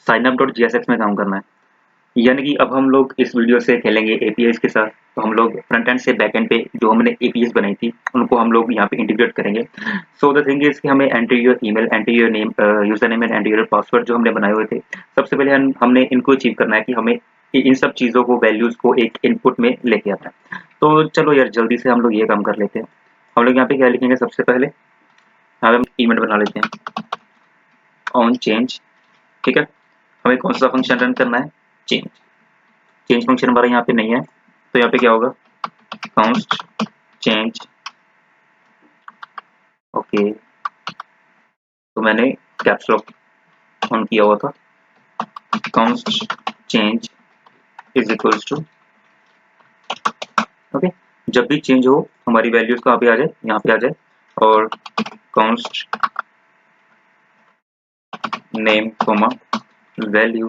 signup.jsx में काम करना है। यानी कि अब हम लोग इस वीडियो से खेलेंगे एपीआईज के साथ। तो हम लोग फ्रंट एंड से बैक एंड पे जो हमने एपीआईज बनाई थी उनको हम लोग यहाँ पे इंटीग्रेट करेंगे। सो द थिंग इज कि हमें enter your email, enter your name, user name and enter your password जो हमने बनाए हुए थे, सबसे पहले हमने इनको अचीव करना है कि हमें इन सब चीज़ों को, वैल्यूज़ को एक इनपुट में लेके आना है। तो चलो यार जल्दी से हम लोग ये काम कर लेते हैं। हम लोग यहाँ पे क्या लिखेंगे, सबसे पहले यहाँ पे हम इवेंट बना लेते हैं ऑन चेंज। ठीक है, हमें कौन सा फंक्शन रन करना है, चेंज। चेंज फंक्शन हमारा यहाँ पे नहीं है, तो यहाँ पे क्या होगा, काउंट चेंज। ओके, तो मैंने कैप्स लॉक ऑन किया हुआ था। Const change is equals to, okay, जब भी चेंज हो हमारी वैल्यूज कहाँ पे आ जाए, यहाँ पे आ जाए। और const name comma value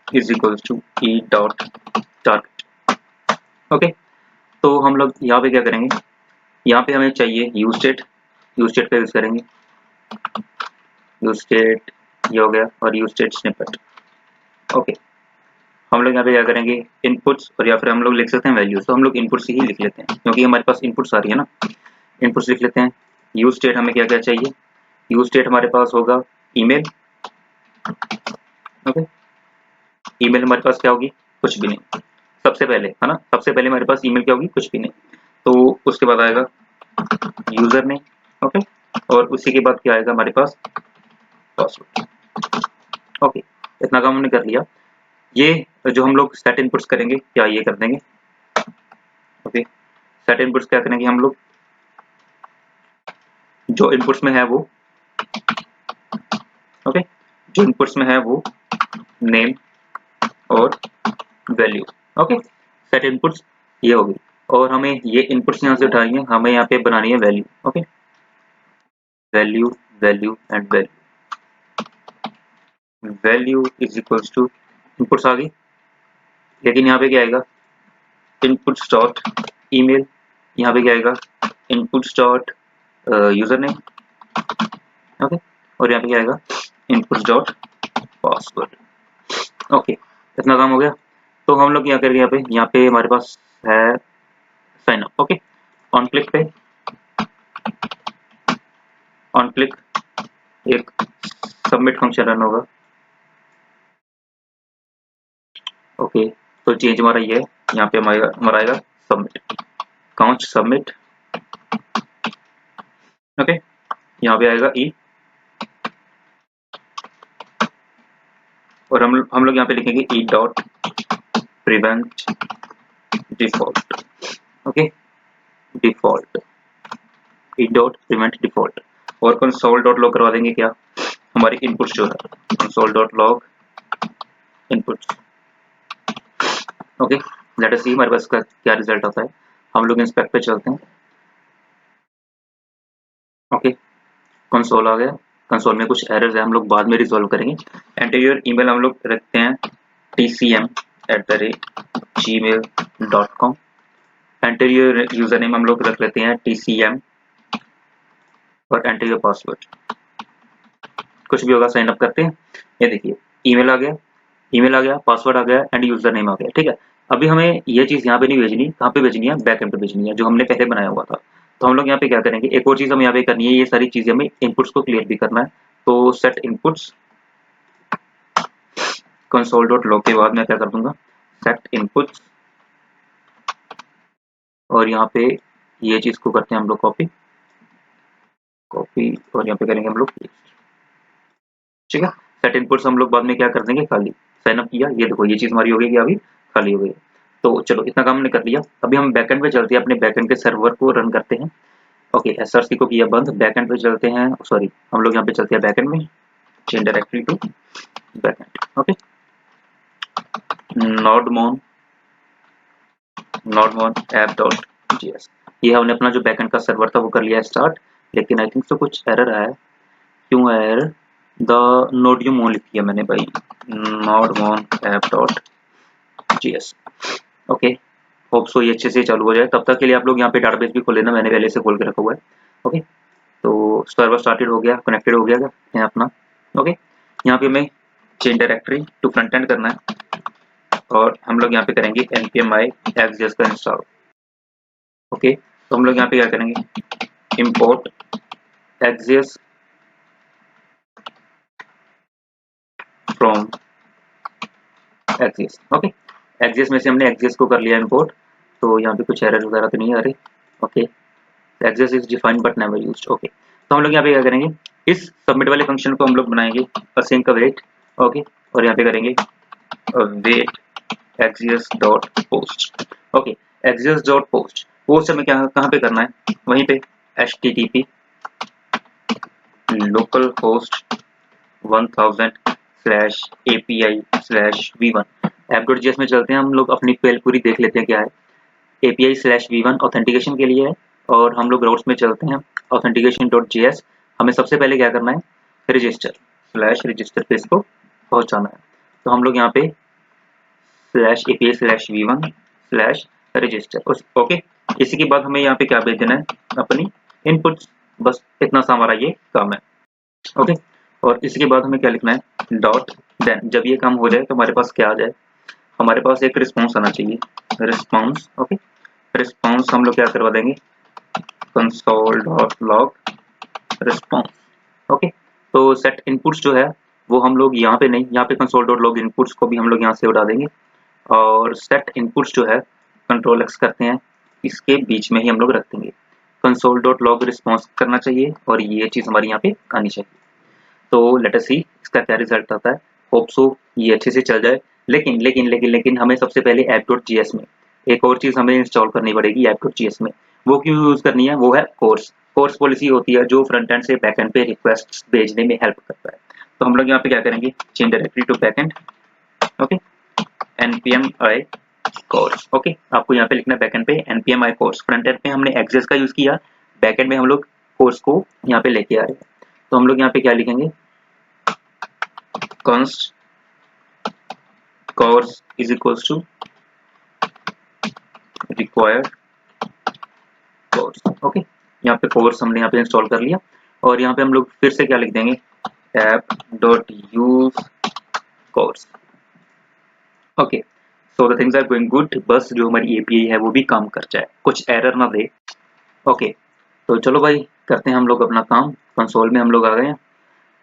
is equals to E dot target. Okay, तो हम लोग यहाँ पे क्या करेंगे, यहाँ पे हमें चाहिए यूज स्टेट, यूज स्टेट पे यूज करेंगे। यूज स्टेट ये हो गया, और यूज स्टेट स्निपेट। ओके, हम लोग यहाँ पे क्या करेंगे, इनपुट्स, और या फिर हम लोग लिख सकते हैं वैल्यूज। तो हम लोग इनपुट्स ही लिख लेते हैं क्योंकि हमारे पास इनपुट्स आ रही है ना। इनपुट्स लिख लेते हैं। यूज स्टेट हमें क्या क्या चाहिए, यूज स्टेट हमारे पास होगा ईमेल। ओके, ईमेल हमारे पास क्या होगी, कुछ भी नहीं, सबसे पहले है ना, सबसे पहले हमारे पास ईमेल क्या होगी, कुछ भी नहीं। तो उसके बाद आएगा यूजर नेम। ओके, और उसी के बाद क्या आएगा हमारे पास, पासवर्ड। ओके, इतना काम हमने कर लिया। ये जो हम लोग सेट इनपुट्स करेंगे, क्या ये कर देंगे। ओके, सेट इनपुट्स क्या करेंगे हम लोग, जो इनपुट्स में है वो, ओके, जो इनपुट्स में है वो नेम और वैल्यू। ओके, सेट इनपुट्स ये होगी, और हमें ये इनपुट्स यहाँ से उठानी है, हमें यहाँ पे बनानी है value. Okay, value, value and value, value is equals to, inputs आ गई, लेकिन यहाँ पे क्या आएगा, इनपुट्स डॉट ईमेल, यहाँ पे क्या आएगा, inputs dot user name. Okay, और यहाँ पे क्या आएगा, इनपुट्स डॉट पासवर्ड। ओके, इतना काम हो गया। तो हम लोग क्या करेंगे, यहाँ पे हमारे पास है sign up. Okay, on click पे, ऑन क्लिक एक सबमिट फंक्शन रन होगा। ओके, तो चेंज हमारा ये है, यहाँ पे हमारा आएगा सबमिट, काउंट सबमिट। ओके, यहाँ पे आएगा ई, और हम लोग यहाँ पे लिखेंगे e dot prevent default. Okay, default, e dot prevent default, और कंसोल डॉट लॉग करवा देंगे क्या, हमारी इनपुट्स जो है, console dot log inputs. Okay, let us see हमारे पास का क्या रिजल्ट आता है। हम लोग इंस्पेक्ट पे चलते हैं। ओके, कंसोल आ गया, कंसोल में कुछ एरर्स है, हम लोग बाद में रिजॉल्व करेंगे। एंटर योर ईमेल हम लोग रखते हैं tcm@gmail.com। Enter your user name हम लोग रख लेते हैं tcm, और एंटर योर पासवर्ड, कुछ भी होगा साइन अप करते हैं। ये देखिए, ईमेल आ गया, ईमेल आ गया, पासवर्ड आ गया एंड यूजर नेम आ गया। ठीक है, अभी हमें ये चीज़ यहाँ पे नहीं भेजनी, कहाँ पे भेजनी है, बैक एंड पे भेजनी है, जो हमने पहले बनाया हुआ था। तो हम लोग यहाँ पे क्या करेंगे, एक और चीज़ हमें यहाँ पे करनी है, ये सारी चीज़ें हमें इनपुट्स को क्लियर भी करना है। तो set inputs, console dot log के बाद मैं क्या कर दूंगा, सेट इनपुट्स, और यहाँ पे ये चीज़ को करते हैं हम लोग कॉपी, कॉपी, और यहाँ पे करेंगे हम लोग पेस्ट। ठीक है, सेट इनपुट्स हम लोग बाद में क्या कर देंगे, खाली साइन अप किया, ये देखो ये चीज़ हमारी हो गई कि अभी खाली हो गई। तो चलो इतना काम हमने कर लिया। अभी हम बैकएंड पे चलते हैं, अपने बैकएंड के सर्वर को रन करते हैं। ओके, एसआरसी को किया बंद, बैकएंड पे चलते हैं, सॉरी हम लोग यहाँ पे चलते हैं बैकएंड में, change directly to backend. Okay, nodemon, nodemon app dot JS, ये हमने अपना जो बैकएंड का सर्वर था वो कर लिया स्टार्ट। लेकिन आई थिंक तो कुछ एरर आया है, क्यों है एरर, द नोडियोमोन लिख दिया मैंने भाई, नोडमोन app dot GS. Okay, hope so ये अच्छे से चालू हो जाए। तब तक के लिए आप लोग यहाँ पे डाटाबेस भी खोल लेना, मैंने पहले से खोल के रखा हुआ है। ओके, तो सर्वर स्टार्टेड हो गया, कनेक्टेड हो गया है अपना। ओके, यहाँ पे हमें change directory to front end करना है और हम लोग यहाँ पे करेंगे npm i एक्सजेएस का इंस्टॉल। ओके, तो हम लोग यहाँ पे क्या करेंगे, import एक्सजेएस फ्रॉम एक्सजेएस। ओके, एक्सजेएस में से हमने एक्सजेएस को कर लिया इंपोर्ट, तो यहाँ पे कुछ एरर वगैरह तो नहीं आ रही। Okay, XJS is defined but never used. Okay, तो हम लोग यहाँ पे क्या करेंगे, इस सबमिट वाले फंक्शन को हम लोग बनाएंगे async await। ओके, और यहाँ पे करेंगे wait XJS dot post. Okay, XJS dot post, post हमें क्या कहाँ पे करना है, वहीं पे http local host 1000/API/v1 app.js में चलते हैं। हम लोग अपनी पेल पूरी देख लेते हैं क्या है। API/v1 ऑथेंटिकेशन के लिए है और हम लोग राउट्स में चलते हैं authentication.js। हमें सबसे पहले क्या करना है, रजिस्टर पे इसको पहुंचाना है। तो हम लोग यहाँ पे /API/v1/register। ओके, इसी के बाद हमें यहाँ पे क्या भेज देना है, अपनी इनपुट। बस इतना सा हमारा ये काम है। ओके, और इसी के बाद हमें क्या लिखना है, डॉट देन। जब ये काम हो जाए तो हमारे पास क्या आ जाए, हमारे पास एक रिस्पॉन्स आना चाहिए, रिस्पॉन्स। ओके, रिस्पॉन्स हम लोग क्या करवा देंगे, console.log रिस्पॉन्स। ओके, तो सेट इनपुट्स जो है वो हम लोग यहाँ पे नहीं, यहाँ पे console.log इनपुट्स को भी हम लोग यहाँ से उड़ा देंगे और सेट इनपुट्स जो है कंट्रोल एक्स करते हैं, इसके बीच में ही हम लोग रख देंगे। console.log रिस्पॉन्स करना चाहिए और ये चीज़ हमारी यहाँ पे आनी चाहिए। तो लेट अस सी इसका क्या रिजल्ट आता है। होप सो ये अच्छे से चल जाए। लेकिन हमें सबसे पहले app.js में एक और चीज़ हमें इंस्टॉल करनी पड़ेगी। app.js में वो क्यों यूज़ करनी है, वो है कोर्स। कोर्स पॉलिसी होती है जो फ्रंट एंड से बैक एंड पे रिक्वेस्ट भेजने में हेल्प करता है। तो हम लोग यहाँ पे क्या करेंगे, change directory to back end. Okay, npm i cors. Okay, आपको यहाँ पे लिखना है बैक एंड पे npm i cors. Front end पे हमने एक्सेस का यूज़ किया, बैक एंड में हम लोग कोर्स को यहाँ पे लेके आ रहे हैं। तो हम लोग यहाँ पे क्या लिखेंगे, const course is equals to required course। Okay, यहाँ पे कोर्स हमने यहाँ पे इंस्टॉल कर लिया और यहाँ पे हम लोग फिर से क्या लिख देंगे, app.use course। Okay, so the things are going good, बस जो हमारी एपीआई है वो भी काम कर जाए, कुछ एरर ना दे। ओके, तो चलो भाई करते हैं हम लोग अपना काम। कंसोल में हम लोग आ गए हैं,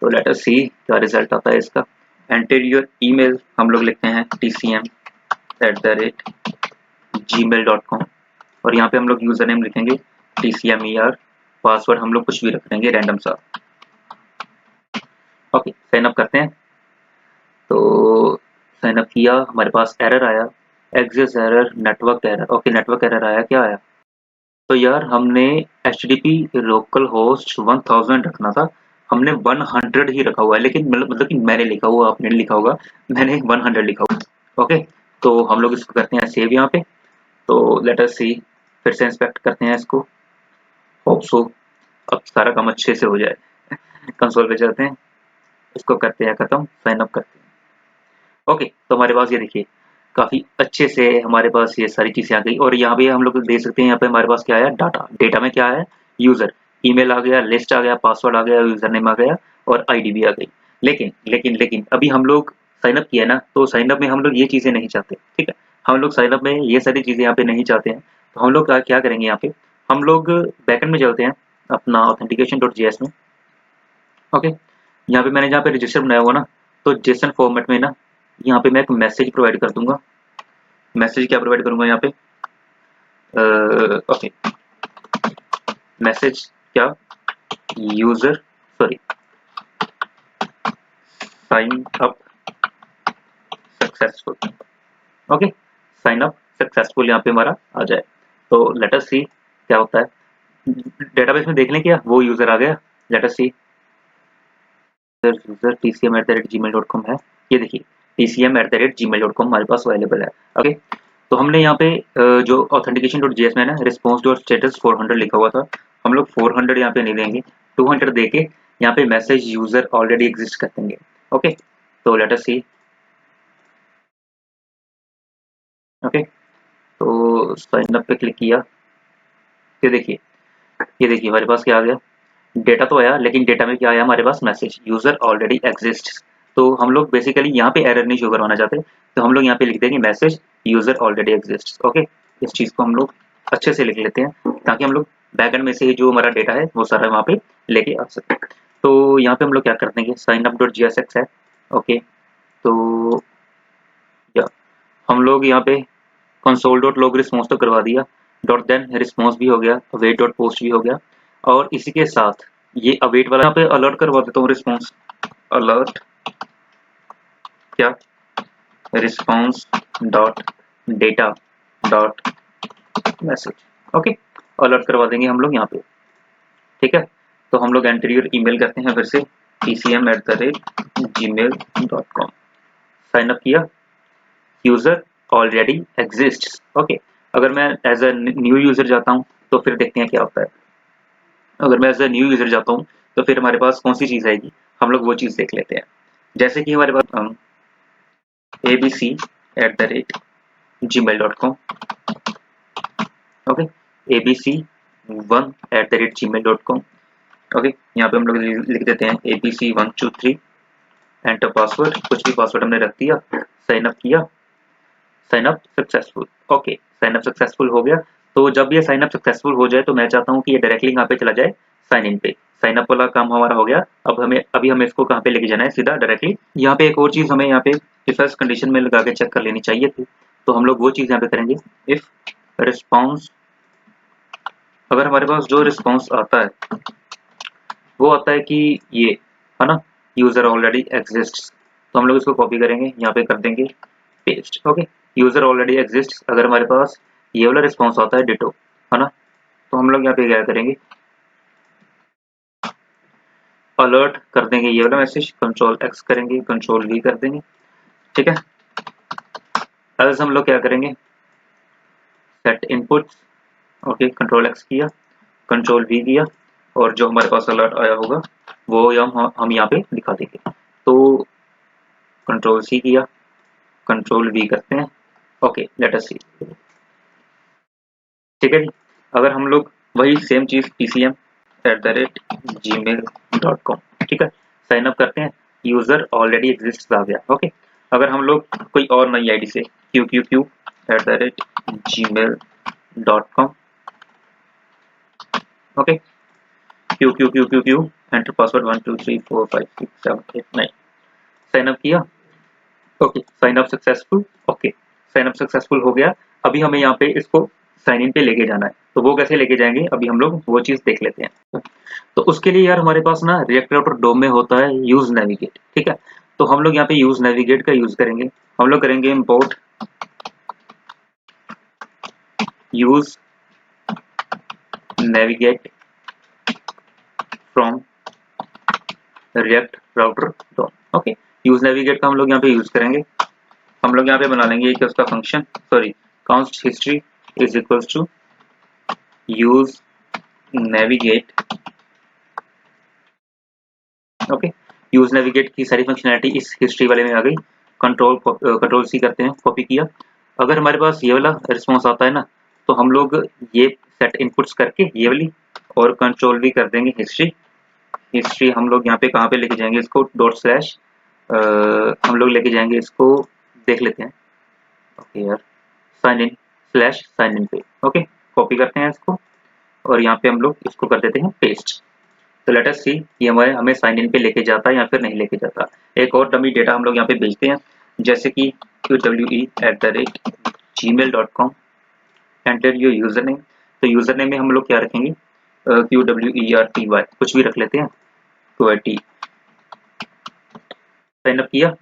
तो लेट अस सी क्या रिजल्ट आता है इसका। एंटर योर ईमेल हम लोग लिखते हैं tcm@gmail.com और यहाँ पे हम लोग यूजर नेम लिखेंगे tcmer। पासवर्ड हम लोग कुछ भी रख देंगे रैंडम सा। ओके, साइन अप करते हैं। तो साइन अप किया, हमारे पास एरर आया, access error, network error. Okay, network error आया, क्या आया, तो यार हमने HTTP लोकल होस्ट 1000 रखना था, हमने 100 ही रखा हुआ है। लेकिन मतलब कि मैंने लिखा हुआ, आपने लिखा होगा, मैंने 100 लिखा हुआ। ओके, तो हम लोग इसको करते हैं सेव यहाँ पे। तो लेट अस सी, फिर से इंस्पेक्ट करते हैं इसको। होप सो अब सारा काम अच्छे से हो जाए। कंसोल पे चलते हैं, इसको करते हैं खत्म, साइन अप करते हैं। ओके, तो हमारे पास ये देखिए काफी अच्छे से हमारे पास ये सारी चीजें आ गई और यहाँ पे हम लोग देख सकते हैं, यहाँ पे हमारे पास क्या आया, डाटा। डेटा में क्या है, यूजर, ईमेल आ गया, लिस्ट आ गया, पासवर्ड आ गया, यूजर नेम आ गया और आईडी भी आ गई। लेकिन अभी हम लोग साइन अप किया ना, तो साइन अप में हम लोग ये चीजें नहीं चाहते। ठीक है, हम लोग साइन अप में ये सारी चीजें यहाँ पे नहीं चाहते हैं। तो हम लोग क्या करेंगे, यहाँ पे हम लोग बैकएंड में चलते हैं अपना authentication.js में। ओके, यहाँ पे मैंने जहाँ पे रजिस्टर बनाया हुआ ना, तो जेसन फॉर्मेट में ना यहाँ पे मैं एक मैसेज प्रोवाइड कर दूंगा। मैसेज क्या प्रोवाइड करूंगा यहाँ पे, ओके, मैसेज क्या, user sorry sign up successful. Okay, sign up successful यहाँ पे हमारा आ जाए। तो लेट अस सी क्या होता है, डेटाबेस में देख लें क्या वो यूजर आ गया। लेट अस सी, यूजर tcm@gmail.com है, ये देखिए tcm@gmail.com हमारे पास अवेलेबल है। ओके, तो हमने यहाँ पे जो authentication.js में ना response.status 400 लिखा हुआ था, हम लोग 400 यहाँ पे नहीं देंगे, 200 दे के यहाँ पे मैसेज यूजर ऑलरेडी एग्जिस्ट कर देंगे। ओके, तो लेट अस सी। ओके, तो साइन अप पे क्लिक किया, ये देखिए हमारे पास क्या आ गया, डेटा तो आया, लेकिन डेटा में क्या आया हमारे पास, मैसेज यूजर ऑलरेडी एग्जिस्ट। तो हम लोग बेसिकली यहाँ पे एरर नहीं शो करवाना चाहते, तो हम लोग यहाँ पे लिख देंगे message user already exist. Okay, इस चीज़ को हम लोग अच्छे से लिख लेते हैं ताकि हम लोग बैकएंड में से ही जो हमारा डेटा है वो सारा वहाँ पे लेके आ सके। तो यहाँ पे हम लोग क्या कर देंगे, साइन अप डॉट जीएसएक्स है। ओके, तो या हम लोग यहाँ पे कंसोल डॉट लॉग रिस्पॉन्स तो करवा दिया, डॉट देन रिस्पॉन्स भी हो गया, अवेट डॉट पोस्ट भी हो गया, और इसी के साथ ये अवेट वाला यहाँ पे अलर्ट करवा देता हूँ, रिस्पॉन्स अलर्ट क्या response dot data dot message. Okay, alert करवा देंगे हम लोग यहाँ पे। ठीक है, तो हम लोग एंटीरियर ईमेल करते हैं फिर से pcm@gmail.com। साइन अप किया, यूजर ऑलरेडी एग्जिस्ट। ओके, अगर मैं एज अ न्यू यूजर जाता हूँ तो फिर देखते हैं क्या होता है। अगर मैं एज अ न्यू यूजर जाता हूँ तो फिर हमारे पास कौन सी चीज़ आएगी, हम लोग वो चीज़ देख लेते हैं। जैसे कि हमारे पास abc@gmail.com। Okay, abc1@gmail.com। ओके, यहाँ पे हम लोग लिख देते हैं abc123, एंटर पासवर्ड, कुछ भी पासवर्ड हमने रख दिया, साइन अप किया, sign up successful. Okay, sign up successful हो गया। तो जब ये साइन अप सक्सेसफुल हो जाए तो मैं चाहता हूँ कि ये डायरेक्टली यहाँ पे चला जाए साइन इन पे। साइन अप वाला काम हमारा हो गया। अब हमें इसको कहाँ पे लेके जाना है, सीधा डायरेक्टली। यहाँ पे एक और चीज़ हमें यहाँ पे इफ एल्स कंडीशन में लगा के चेक कर लेनी चाहिए थी, तो हम लोग वो चीज़ यहाँ पे करेंगे। इफ रिस्पॉन्स, अगर हमारे पास जो रिस्पॉन्स आता है वो आता है कि ये है ना, यूजर ऑलरेडी एग्जिस्ट, तो हम लोग इसको कॉपी करेंगे, यहाँ पे कर देंगे paste. Okay, user already exist, अगर हमारे पास ये वाला रिस्पॉन्स आता है डिटो, है ना, तो हम लोग यहाँ पे क्या करेंगे, अलर्ट कर देंगे ये वाला मैसेज, कंट्रोल एक्स करेंगे, कंट्रोल वी कर देंगे। ठीक है, एल्स हम लोग क्या करेंगे, set input. Okay, control x किया, कंट्रोल वी किया, और जो हमारे पास अलर्ट आया होगा वो हम यहाँ पे दिखा देंगे। तो कंट्रोल सी किया, कंट्रोल वी करते हैं। ओके, लेट अस सी। ठीक है जी, अगर हम लोग वही सेम चीज़ pcm@gmail.com, ठीक है, साइन अप करते हैं, यूज़र ऑलरेडी एग्जिस्ट आ गया। ओके, अगर हम लोग कोई और नई आईडी से qqq@gmail.com, okay, qqqqq enter password 1 2 3 4 5 6 7 8 9, sign up किया। Okay, sign up successful. Okay, sign up successful हो गया। अभी हमें यहाँ पे इसको साइन इन पे लेके जाना है, तो वो कैसे लेके जाएंगे अभी हम लोग वो चीज़ देख लेते हैं। तो उसके लिए यार हमारे पास ना रिएक्ट राउटर डोम में होता है यूज नेविगेट। ठीक है, तो हम लोग यहाँ पे यूज नेविगेट का यूज करेंगे। हम लोग करेंगे import use navigate from React router DOM. Okay, use navigate का हम लोग यहाँ पे यूज करेंगे। हम लोग यहाँ पे बना लेंगे कि उसका function, sorry, const history is equals to use navigate. Okay, use navigate की सारी फंक्शनैलिटी इस हिस्ट्री वाले में आ गई। कंट्रोल सी करते हैं, कॉपी किया। अगर हमारे पास ये वाला रिस्पॉन्स आता है ना, तो हम लोग ये सेट इनपुट्स करके ये वाली, और कंट्रोल भी कर देंगे हिस्ट्री। हिस्ट्री हम लोग यहाँ पे कहाँ पे लेके जाएंगे इसको, डॉट स्लैश, हम लोग लेके जाएंगे इसको, देख लेते हैं। ओके यार, sign in slash sign in पे। ओके, कॉपी करते हैं इसको, और यहाँ पे हम लोग इसको कर देते हैं पेस्ट। तो लेट अस सी ये हमें साइन इन पे लेके जाता है या फिर नहीं लेके जाता। एक और डमी डेटा हम लोग यहाँ पे भेजते हैं, जैसे कि qwe@gmail.com, enter your user name. तो यूजर नेम में हम लोग क्या रखेंगे, QWERTY, कुछ भी रख लेते हैं, QWERTY। साइन अप किया,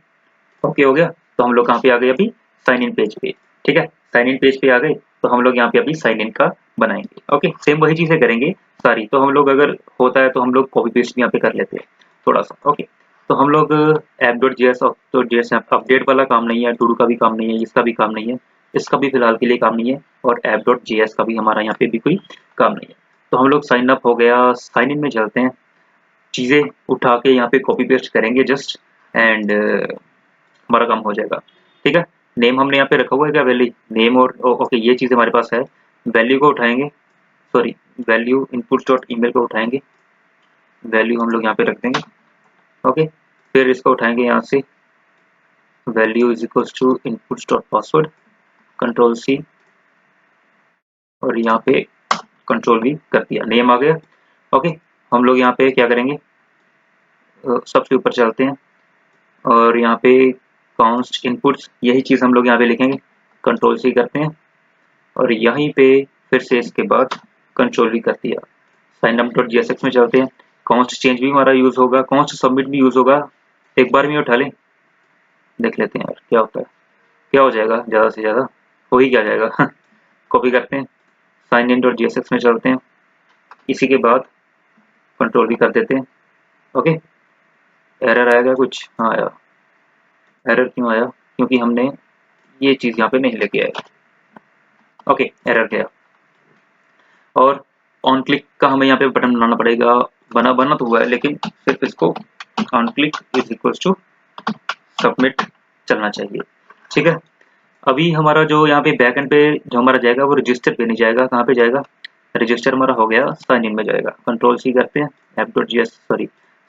ओके हो गया। तो हम लोग कहाँ पे आ गए अभी, साइन इन पेज पे। ठीक है, साइन इन पेज पे आ गए, तो हम लोग यहाँ पे अभी साइन इन का बनाएंगे। ओके, सेम वही चीजें करेंगे सारी। तो हम लोग अगर होता है तो हम लोग कॉपी पेस्ट यहाँ पे कर लेते हैं थोड़ा सा। ओके, तो हम लोग app.js अपडेट वाला काम नहीं है, टू डू का भी काम नहीं है, इसका भी काम नहीं है, इसका भी फिलहाल के लिए काम नहीं है, और app.js का भी हमारा यहाँ पे भी कोई काम नहीं है। तो हम लोग साइन अप हो गया, साइन इन में चलते हैं, चीज़ें उठा के यहाँ पे कॉपी पेस्ट करेंगे जस्ट, एंड हमारा काम हो जाएगा। ठीक है, नेम हमने यहाँ पे रखा हुआ है क्या, वैल्यू नेम, और ओके ये चीज़ हमारे पास है। वैल्यू को उठाएंगे, sorry, value input dot email को उठाएंगे, वैल्यू हम लोग यहाँ पे रख देंगे। ओके, फिर इसको उठाएंगे यहाँ से, value is equals to inputs dot password, control C, और यहाँ पे कंट्रोल वी कर दिया, नेम आ गया। ओके, हम लोग यहाँ पे क्या करेंगे, सबसे ऊपर चलते हैं और यहाँ पे कांस्ट इनपुट्स, यही चीज़ हम लोग यहाँ पे लिखेंगे, कंट्रोल सी करते हैं और यहीं पे फिर से इसके बाद कंट्रोल वी कर दिया। साइन अप डॉट जीएसएक्स में चलते हैं, कांस्ट चेंज भी हमारा यूज़ होगा, कांस्ट सबमिट भी यूज़ होगा। एक बार में उठा लें, देख लेते हैं यार क्या होता है, क्या हो जाएगा, ज़्यादा से ज़्यादा हो ही क्या जाएगा। कॉपी करते हैं, साइन इन डॉट जीएसएक्स में चलते हैं, इसी के बाद कंट्रोल भी कर देते हैं। ओके, एरर आएगा कुछ, हाँ आया। एरर क्यों आया, क्योंकि हमने ये चीज़ यहाँ पे नहीं लेके आए। ओके, एरर गया। और ऑन क्लिक का हमें यहाँ पे बटन बनाना पड़ेगा, बना तो हुआ है लेकिन सिर्फ इसको on click is equals to submit चलना चाहिए। ठीक है, अभी हमारा जो यहाँ पे बैक एंड पे जो हमारा जाएगा वो रजिस्टर पे नहीं जाएगा, कहाँ पे जाएगा, रजिस्टर हमारा हो गया, साइन इन में जाएगा। कंट्रोल सी करते हैं, app dot J S sorry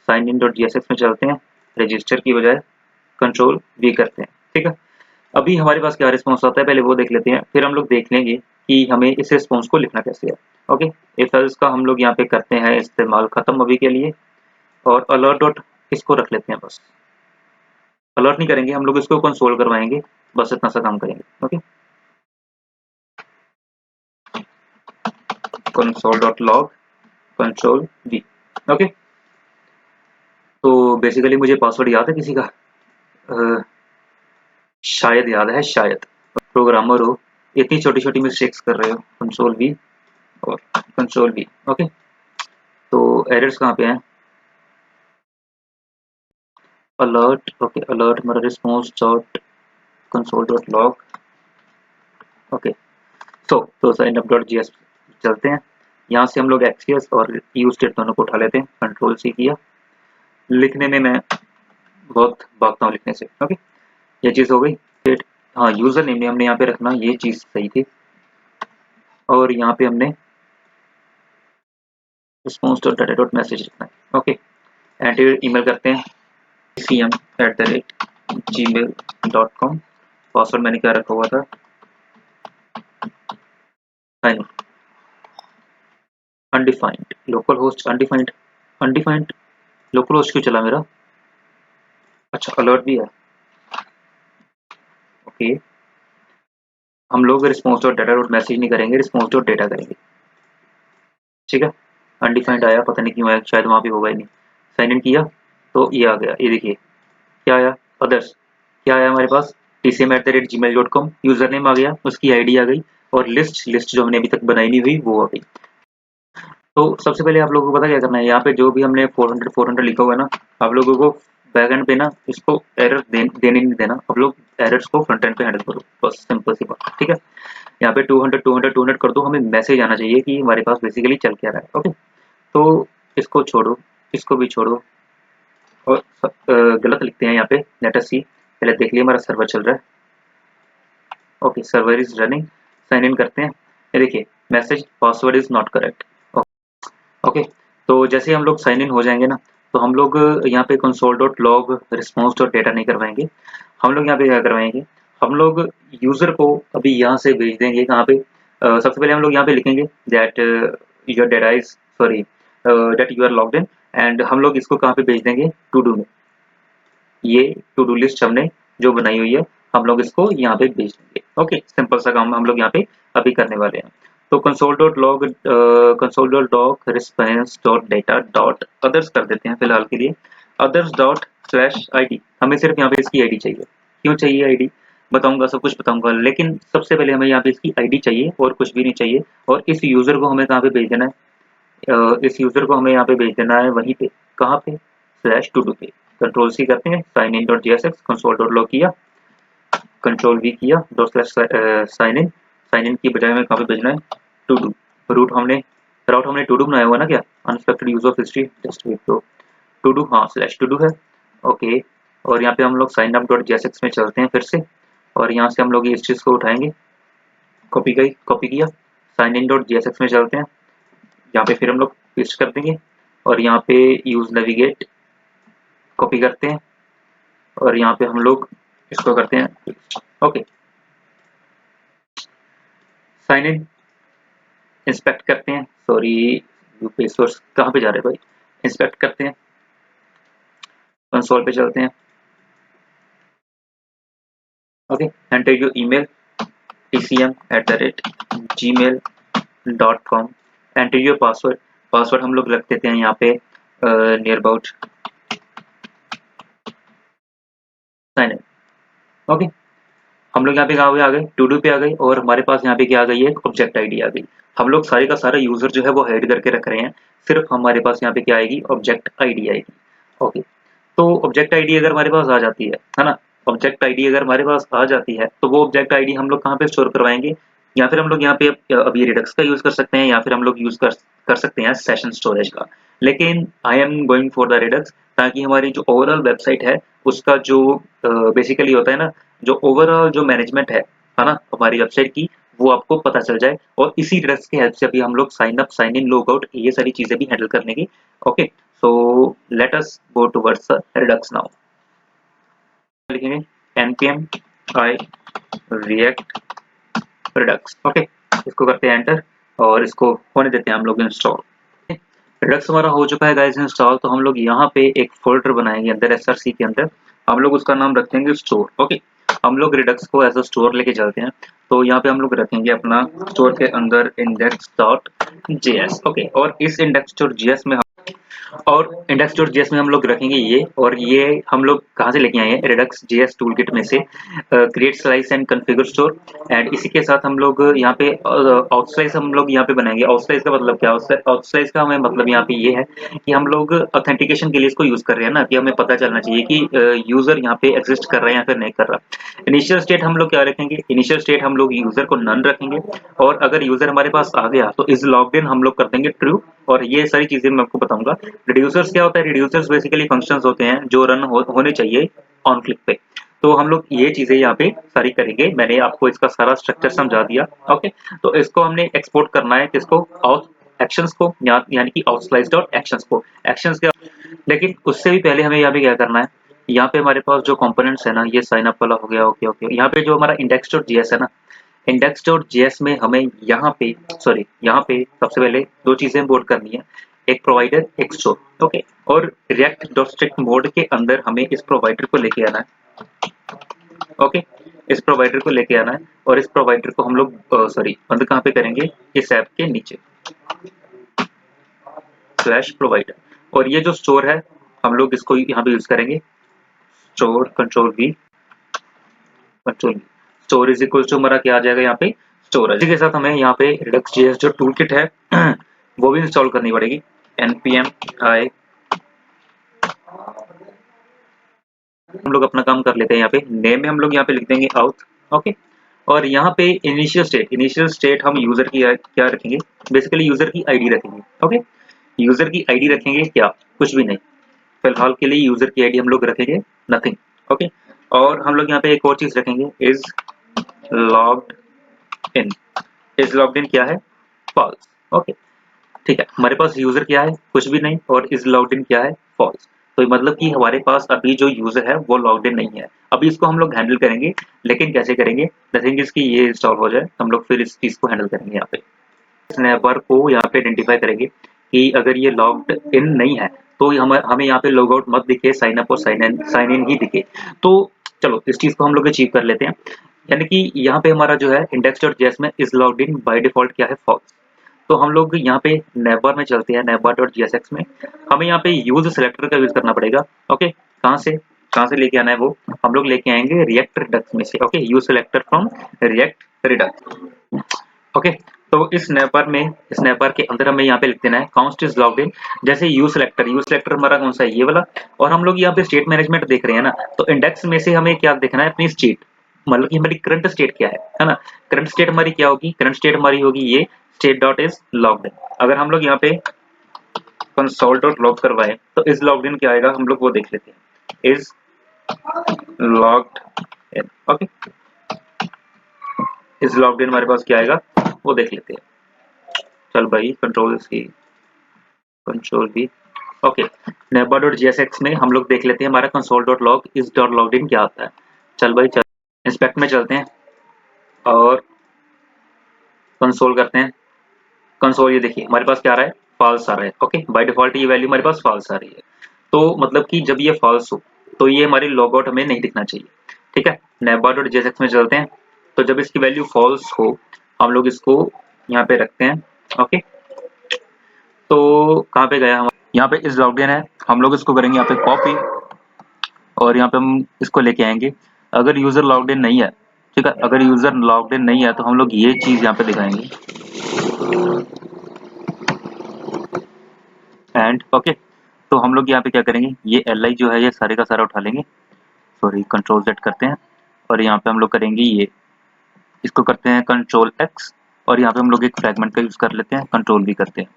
sign in dot J S X में चलते हैं, रजिस्टर की बजाय कंट्रोल वी करते हैं। ठीक है, अभी हमारे पास क्या रिस्पॉन्स आता है पहले वो देख लेते हैं, फिर हम लोग देख लेंगे कि हमें इस रिस्पॉन्स को लिखना कैसे है। ओके, इफ एल्स का हम लोग यहाँ पे करते हैं इस्तेमाल खत्म अभी के लिए, और अलर्ट डॉट इसको रख लेते हैं, बस अलर्ट नहीं करेंगे हम लोग, इसको कंसोल करवाएंगे, बस इतना सा काम करेंगे। Okay, console dot log control we. Okay, तो बेसिकली मुझे पासवर्ड याद है किसी का, शायद याद है, शायद प्रोग्रामर हो, इतनी छोटी छोटी मिस्टेक्स कर रहे हो। कंट्रोल वी और कंट्रोल वी। ओके, तो एरर्स कहाँ पे हैं, अलर्ट, ओके अलर्ट हमारा response dot console dot log. Okay, तो साइन अप डॉट जीएस चलते हैं, यहाँ से हम लोग एक्सीएस और यू स्टेट दोनों को उठा लेते हैं, कंट्रोल सी किया। लिखने में मैं बहुत भागता हूँ लिखने से। ओके, ये चीज़ हो गई। फिर हाँ, यूज़र नेम हमने यहाँ पे रखना, ये चीज़ सही थी, और यहाँ पे हमने response dot data dot message रखना है। ओके, एंटर ईमेल करते हैं, cm@gmail.com, पासवर्ड मैंने क्या रखा हुआ था, sign undefined local host, undefined undefined local host क्यों चला मेरा, अच्छा अलर्ट भी है। ओके, हम लोग response dot data dot message नहीं करेंगे, रिस्पॉन्स डॉट डेटा करेंगे। ठीक है, अनडिफाइंड आया, पता नहीं क्यों आया, शायद वहाँ पे होगा ही नहीं। साइन इन किया तो ये आ गया, ये देखिए क्या आया, अदर्स क्या आया हमारे पास, tcm@gmail.com, यूजर नेम आ गया, उसकी आईडी आ गई, और लिस्ट जो हमने अभी तक बनाई नहीं हुई वो आ गई। तो सबसे पहले आप लोगों को पता क्या करना है, यहाँ पे जो भी हमने 400 लिखा हुआ है ना, आप लोगों को बैकएंड पे ना इसको एरर देने नहीं देना, आप लोग एरर्स को फ्रंट एंड पे हैंडल करो, बस सिंपल सी बात। ठीक है, यहाँ पे 200 कर दो, हमें मैसेज आना चाहिए कि हमारे पास बेसिकली चल क्या रहा है। ओके, तो इसको छोड़ो, इसको भी छोड़ो, और गलत लिखते हैं यहाँ पे, लेट अस सी, पहले देख लिया हमारा सर्वर चल रहा है। Okay, server is running, sign in करते हैं, ये देखिए message password is not correct. Okay, तो जैसे हम लोग साइन इन हो जाएंगे ना, तो हम लोग यहाँ पे console dot log response dot data नहीं करवाएंगे, हम लोग यहाँ पे क्या करवाएंगे, हम लोग यूजर को अभी यहाँ से भेज देंगे कहाँ पे, सबसे पहले हम लोग यहाँ पे लिखेंगे that your data is sorry that you are logged in, and हम लोग इसको कहाँ पे भेज देंगे, टू डू में, ये टू डू लिस्ट हमने जो बनाई हुई है हम लोग इसको यहाँ पे भेज देंगे। ओके, सिंपल सा काम हम लोग यहाँ पे अभी करने वाले हैं। तो console dot log response dot data dot others कर देते हैं फिलहाल के लिए, अदर्स डॉट स्लैश आईडी, हमें सिर्फ यहाँ पे इसकी आईडी चाहिए। क्यों चाहिए आईडी, बताऊंगा, सब कुछ बताऊंगा, लेकिन सबसे पहले हमें यहाँ पे इसकी आईडी चाहिए और कुछ भी नहीं चाहिए। और इस यूजर को हमें कहाँ पे भेज देना है, इस यूजर को हमें यहाँ पे भेज देना है वहीं पे, कहाँ पे, स्लैश टू डू पे। कंट्रोल सी करते हैं, sign in dot JSX, console dot log किया, कंट्रोल वी किया, डॉट स्लैश साइन इन की बजाय हमें कहाँ पे भेजना है, टू डू। राउट हमने टू डू बनाया हुआ ना, क्या unexpected use of history, just wait, तो टू डू, हाँ स्लैश टू डू है। ओके, और यहाँ पे हम लोग साइन अप डॉट जीएसएक्स में चलते हैं फिर से, और यहाँ से हम लोग इस चीज़ को उठाएंगे, कॉपी किया, साइन इन डॉट जीएसएक्स में चलते हैं, यहाँ पे फिर हम लोग पेस्ट कर देंगे, और यहाँ पे यूज नेविगेट कॉपी करते हैं, और यहाँ पे हम लोग इसको करते हैं। ओके, साइन इन, इंस्पेक्ट करते हैं, सॉरी यूपी सोर्स कहाँ पे जा रहे हैं भाई, इंस्पेक्ट करते हैं, कंसोल पे चलते हैं। Okay, enter your email tcm@gmail.com, enter your password, password हम लोग रख देते हैं यहाँ पे near about sign in. Okay, हम लोग यहाँ पे कहाँ पे आ गए, टू डू पे आ गए, और हमारे पास यहाँ पे क्या आ गई है, ऑब्जेक्ट आईडी आ गई। हम लोग सारे का सारा यूजर जो है वो हाइड करके रख रहे हैं, सिर्फ हमारे पास यहाँ पे क्या आएगी, ऑब्जेक्ट आईडी आएगी। ओके, तो ऑब्जेक्ट आईडी अगर हमारे पास आ जाती है ना, ऑब्जेक्ट आईडी अगर हमारे पास आ जाती है तो वो ऑब्जेक्ट आईडी हम लोग कहाँ पे स्टोर करवाएंगे, या फिर हम लोग यहाँ पे अभी रिडक्स का यूज कर सकते हैं, या फिर हम लोग यूज कर सकते हैं सेशन स्टोरेज का। लेकिन I am going for the Redux, ताकि हमारी जो ओवरऑल वेबसाइट है उसका जो बेसिकली होता है ना, जो ओवरऑल जो मैनेजमेंट है ना हमारी वेबसाइट की, वो आपको पता चल जाए। और इसी रिडक्स की हेल्प से अभी हम लोग sign up, sign in, log out, ये सारी चीजें भी हैंडल कर लेंगे। Okay, so let us go towards the redux now। लिखेंगे npm i react redux। Okay, इसको करते हैं एंटर, और इसको होने देते हैं हम लोग इंस्टॉल। redux हमारा हो चुका है गाइस इंस्टॉल। तो हम लोग यहाँ पे एक फोल्डर बनाएंगे अंदर src के अंदर, हम लोग उसका नाम रखेंगे स्टोर। ओके, हम लोग redux को एज अ स्टोर लेके चलते हैं, तो यहाँ पे हम लोग रखेंगे अपना स्टोर के अंदर index.js। ओके, और इस index.js में index.js में हम लोग रखेंगे ये, और ये हम लोग कहाँ से लेके आए हैं, redux js टूल किट में से, create slice and configure store. And इसी के साथ हम लोग यहाँ पे आउटस्लाइस हम लोग यहाँ पे बनाएंगे। आउटस्लाइस का मतलब क्या है, आउटस्लाइस का हमें मतलब यहाँ पे ये है कि हम लोग ऑथेंटिकेशन के लिए इसको यूज कर रहे हैं ना, कि हमें पता चलना चाहिए कि यूजर यहाँ पे एग्जिस्ट कर रहा है या फिर नहीं कर रहा। इनिशियल स्टेट हम लोग क्या रखेंगे, इनिशियल स्टेट हम लोग यूजर को नन रखेंगे, और अगर यूजर हमारे पास आ गया तो इस लॉग्ड इन हम लोग कर देंगे ट्रू। और ये सारी चीजें मैं आपको बताऊंगा। रिड्यूसर्स क्या होता है, रिड्यूसर्स बेसिकली फंक्शंस होते हैं जो रन होने चाहिए ऑन क्लिक पे। तो हम लोग ये चीजें यहाँ पे सारी करेंगे, मैंने आपको इसका सारा स्ट्रक्चर समझा दिया। ओके, तो इसको हमने एक्सपोर्ट करना है किसको, आउट एक्शंस को, यानी कि आउटस्लाइस डॉट एक्शंस को, एक्शंस के। लेकिन उससे भी पहले हमें यहाँ पे क्या करना है, यहाँ पे हमारे पास जो कंपोनेंट्स है ना, ये साइन अप वाला हो गया। ओके ओके, यहाँ पे जो हमारा index.js है ना, index.js में हमें यहाँ पे यहाँ पे सबसे पहले दो चीजें इंपोर्ट करनी है, एक प्रोवाइडर, एक स्टोर। ओके, और react.strict मोड के अंदर हमें इस प्रोवाइडर को लेके आना है। ओके, इस प्रोवाइडर को लेके आना है, और इस प्रोवाइडर को हम लोग बंद कहाँ पे करेंगे, इस ऐप के नीचे स्लैश प्रोवाइडर। और ये जो स्टोर है हम लोग इसको यहाँ पे यूज करेंगे, store control V, store is equal to हमारा क्या आ जाएगा यहाँ पे, स्टोरेज। इसी के साथ हमें यहाँ पे redux.js जो टूल किट है वो भी इंस्टॉल करनी पड़ेगी। npm i, हम लोग अपना काम कर लेते हैं। यहाँ पे नेम में हम लोग यहाँ पे लिख देंगे आउट। ओके, और यहाँ पे इनिशियल स्टेट हम यूजर की क्या रखेंगे, बेसिकली यूजर की आईडी रखेंगे। ओके, यूजर की आईडी रखेंगे क्या, कुछ भी नहीं, फिलहाल के लिए यूजर की आईडी हम लोग रखेंगे नथिंग। ओके, और हम लोग यहाँ पे एक और चीज रखेंगे, is logged in. Is logged in क्या है, फॉल्स। ओके, ठीक है, हमारे पास यूजर क्या है, कुछ भी नहीं, और इज लॉग्ड इन क्या है, फॉल्स। तो मतलब कि हमारे पास अभी जो यूजर है वो लॉग्ड इन नहीं है। अभी इसको हम लोग हैंडल करेंगे, लेकिन कैसे करेंगे, नथिंग इज कि ये इंस्टॉल हो जाए हम लोग फिर इस चीज को हैंडल करेंगे। यहाँ पे स्नैपर को यहाँ पे आइडेंटिफाई करेंगे कि अगर ये लॉग्ड इन नहीं है तो हमें यहाँ पे लॉग आउट मत दिखे, साइन अप और साइन इन ही दिखे। तो चलो इस चीज को हम लोग अचीव कर लेते हैं। यानी कि यहाँ पे हमारा जो है index.js में is logged in by default क्या है, फॉल्स। तो हम लोग यहाँ पे navbar में चलते हैं, navbar.jsx में हमें यहाँ पे यूज सिलेक्टर का यूज करना पड़ेगा। ओके, कहाँ से लेके आना है वो, हम लोग लेके आएंगे रिएक्ट रिडक्स में से। Okay, use selector from React Redux. Okay, तो इस स्नैपर के अंदर हमें यहाँ पे लिख देना है काउंट इज लॉग्ड इन। जैसे यूज सिलेक्टर हमारा कौन सा है, ये वाला। और हम लोग यहाँ पे स्टेट मैनेजमेंट देख रहे हैं ना, तो इंडेक्स में से हमें क्या देखना है, अपनी स्टेट, मतलब कि हमारी करंट स्टेट क्या है ना। करंट स्टेट हमारी क्या होगी, करंट स्टेट हमारी होगी ये state dot is logged in. अगर हम लोग यहाँ पे कंसोल डॉट लॉग करवाए तो इज लॉग्ड इन क्या आएगा, हम लोग वो देख लेते हैं, is logged in. Okay, is logged in हमारे पास क्या आएगा वो देख लेते हैं। चल भाई कंट्रोल सी, कंट्रोल भी, ओके, navbar.jsx में हम लोग देख लेते हैं हमारा console.log is .logged in क्या आता है। चल भाई चल, इंस्पेक्ट में चलते हैं और कंसोल करते हैं। कंसोल ये देखिए हमारे पास क्या आ रहा है, फॉल्स आ रहा है। ओके, बाय डिफॉल्ट ये वैल्यू हमारे पास फॉल्स आ रही है। तो मतलब कि जब ये फॉल्स हो तो ये हमारी लॉग आउट हमें नहीं दिखना चाहिए। ठीक है, navbar.jsx में चलते हैं। तो जब इसकी वैल्यू फॉल्स हो हम लोग इसको यहाँ पे रखते हैं। ओके, तो कहाँ पे गया हम, यहाँ पे इस लॉगइन है, हम लोग इसको करेंगे यहाँ पे कॉपी और यहाँ पे हम इसको लेके आएंगे। अगर यूजर लॉग्ड इन नहीं है, ठीक है, अगर यूजर लॉग्ड इन नहीं है तो हम लोग ये चीज यहाँ पे दिखाएंगे एंड ओके। तो हम लोग यहाँ पे क्या करेंगे, ये li जो है ये सारे का सारा उठा लेंगे। सॉरी, कंट्रोल Z करते हैं और यहाँ पे हम लोग करेंगे ये, इसको करते हैं कंट्रोल X और यहाँ पे हम लोग एक फ्रैगमेंट का यूज कर लेते हैं, कंट्रोल V करते हैं।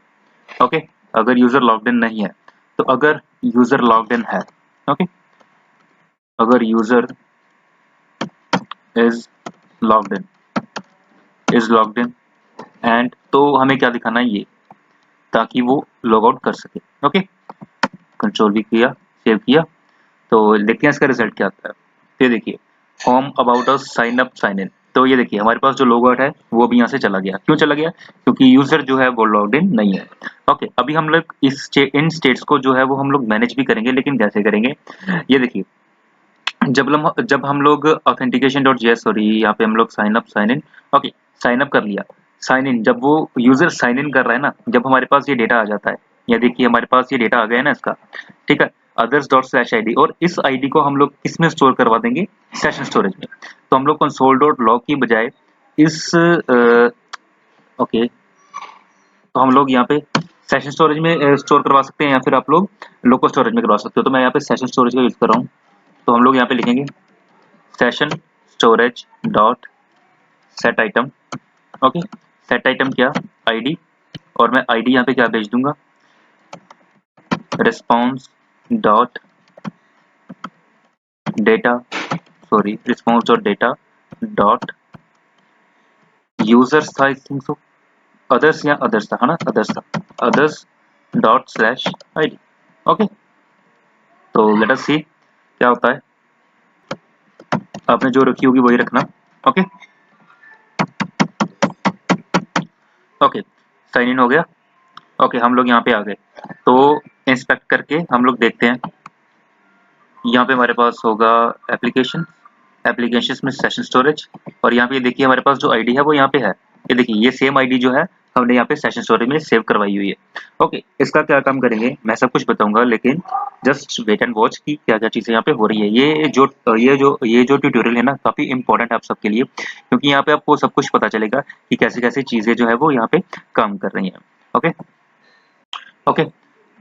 ओके, अगर यूजर लॉग्ड इन नहीं है तो अगर यूजर लॉग्ड इन है, ओके, अगर user is logged in and तो हमें क्या दिखाना है ये, ताकि वो लॉग आउट कर सके। ओके, कंट्रोल भी किया, सेव किया, तो देखते हैं इसका रिजल्ट क्या आता है। तो ये देखिए, home about us sign up sign in, तो ये देखिए हमारे पास जो लॉग आउट है वो भी यहाँ से चला गया। क्यों चला गया, क्योंकि यूजर जो है वो लॉग्ड इन नहीं है। ओके, अभी हम लोग इन स्टेट्स को जो है वो हम लोग मैनेज भी करेंगे, लेकिन कैसे करेंगे, ये देखिए जब हम लोग ऑथेंटिकेशन डॉट जेएस, सॉरी यहाँ पे हम लोग sign up sign in, okay, sign up कर लिया, साइन इन, जब वो यूजर साइन इन कर रहा है ना, जब हमारे पास ये डेटा आ जाता है, ये देखिए हमारे पास ये डेटा आ गया है ना इसका, ठीक है, अदर्स डॉट स्लैश आईडी, और इस आईडी को हम लोग किस में स्टोर करवा देंगे, सेशन स्टोरेज में। तो हम लोग कंसोल डॉट लॉग की बजाय इस ओके, तो हम लोग यहाँ पे सेशन स्टोरेज में स्टोर करवा सकते हैं या फिर आप लोग लोकल स्टोरेज में करवा सकते हो। तो मैं यहाँ पे सेशन स्टोरेज का यूज कर रहा हूँ। तो हम लोग यहाँ पे लिखेंगे session storage dot set item. Okay, set item क्या, आईडी, और मैं आईडी यहाँ पे क्या भेज दूंगा, response dot data, sorry response dot data dot users था, आई थिंक सो, अदर्स या अदर्स था, है ना, अदर्स था, others dot slash ID. Okay, तो लेट अस सी क्या होता है। आपने जो रखी होगी वही रखना। ओके ओके, साइन इन हो गया। ओके, हम लोग यहाँ पे आ गए, तो इंस्पेक्ट करके हम लोग देखते हैं। यहाँ पे हमारे पास होगा एप्लीकेशन, एप्लीकेशन में सेशन स्टोरेज, और यहाँ पे देखिए हमारे पास जो आईडी है वो यहाँ पे है। ये देखिए ये सेम आईडी जो है हमने यहाँ पे सेशन स्टोरेज में सेव करवाई हुई है। ओके, इसका क्या काम करेंगे मैं सब कुछ बताऊंगा, लेकिन जस्ट वेट एंड वॉच की क्या क्या चीजें यहाँ पे हो रही है। ये जो ट्यूटोरियल है ना, काफी इंपॉर्टेंट है आप सबके लिए, क्योंकि यहाँ पे आपको सब कुछ पता चलेगा कि कैसे कैसे चीजें जो है वो यहाँ पे काम कर रही है। ओके ओके,